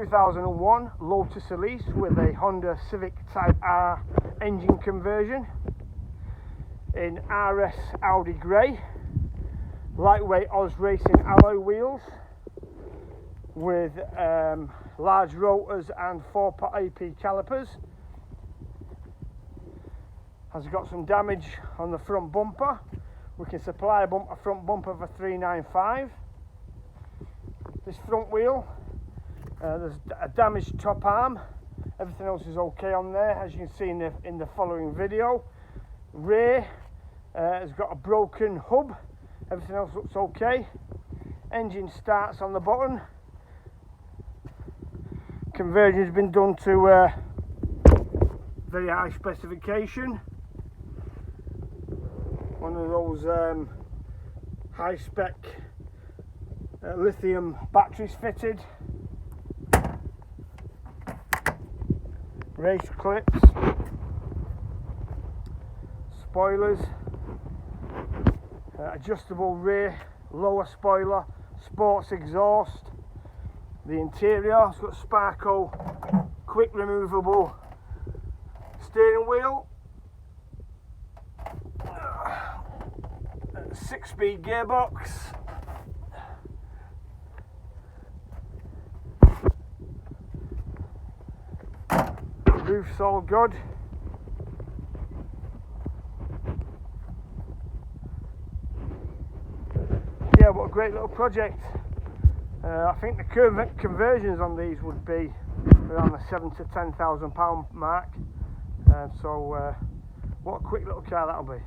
2001 Lotus Elise with a Honda Civic Type R engine conversion in RS Audi Grey, lightweight Oz Racing alloy wheels with large rotors and 4-pot AP calipers. Has got some damage on the front bumper. We can supply a front bumper for $395. This front wheel, there's a damaged top arm. Everything else is okay on there, as you can see in the following video. Rear has got a broken hub. Everything else looks okay. Engine starts on the button. Conversion has been done to very high specification. One of those high spec lithium batteries fitted. Race clips. Spoilers. Adjustable rear lower spoiler. Sports exhaust. The interior has got Sparco quick removable steering wheel. 6-speed gearbox. Roof's all good. Yeah, what a great little project. I think the conversions on these would be around the £7,000 to £10,000 mark. So what a quick little car that'll be.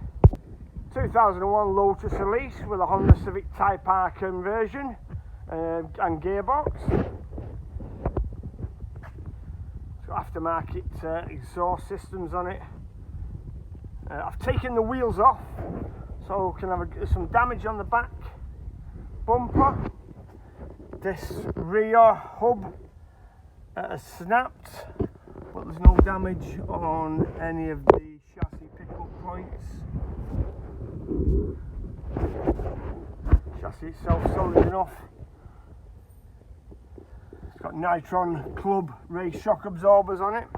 2001 Lotus Elise with a Honda Civic Type R conversion and gearbox. It's got aftermarket exhaust systems on it. I've taken the wheels off, so we can have some damage on the back bumper. This rear hub has snapped, but there's no damage on any of the chassis pickup points. Chassis itself solid enough. It's got Nitron Club race shock absorbers on it.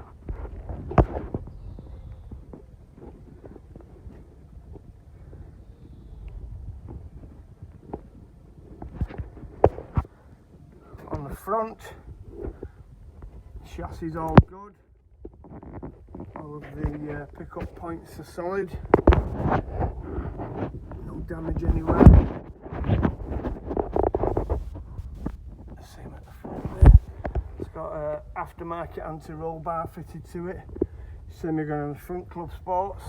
On the front, chassis is all good. All of the pickup points are solid. No damage anywhere. Same at the front there. It's got an aftermarket anti-roll bar fitted to it. Same again on the front, Club Sports.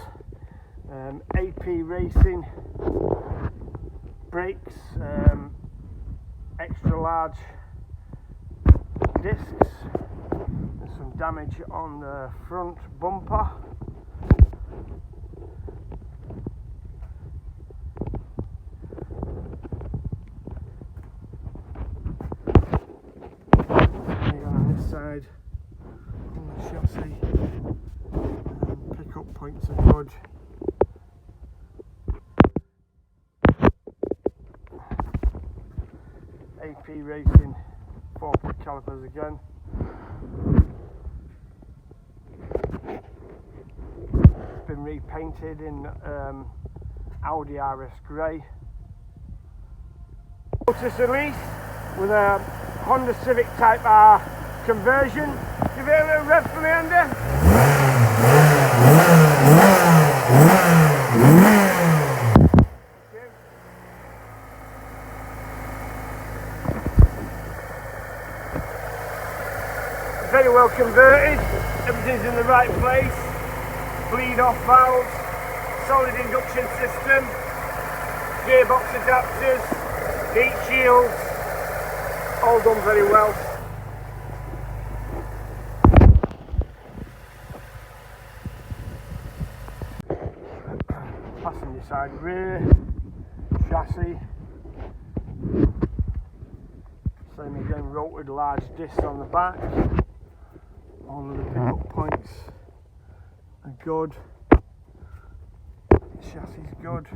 AP Racing brakes, extra large discs. There's some damage on the front bumper. On this side, on the chassis, pickup points are good. AP Racing 4-pot calipers again. It's been repainted in Audi RS Grey. Lotus Elise with a Honda Civic Type R conversion. Give it a little rev for me, Andy. Very well converted, everything's in the right place, bleed off valves, solid induction system, gearbox adapters, heat shields, all done very well. Passenger side rear, chassis, same again, rotated large discs on the back. All of the pickup points are good. Chassis is good.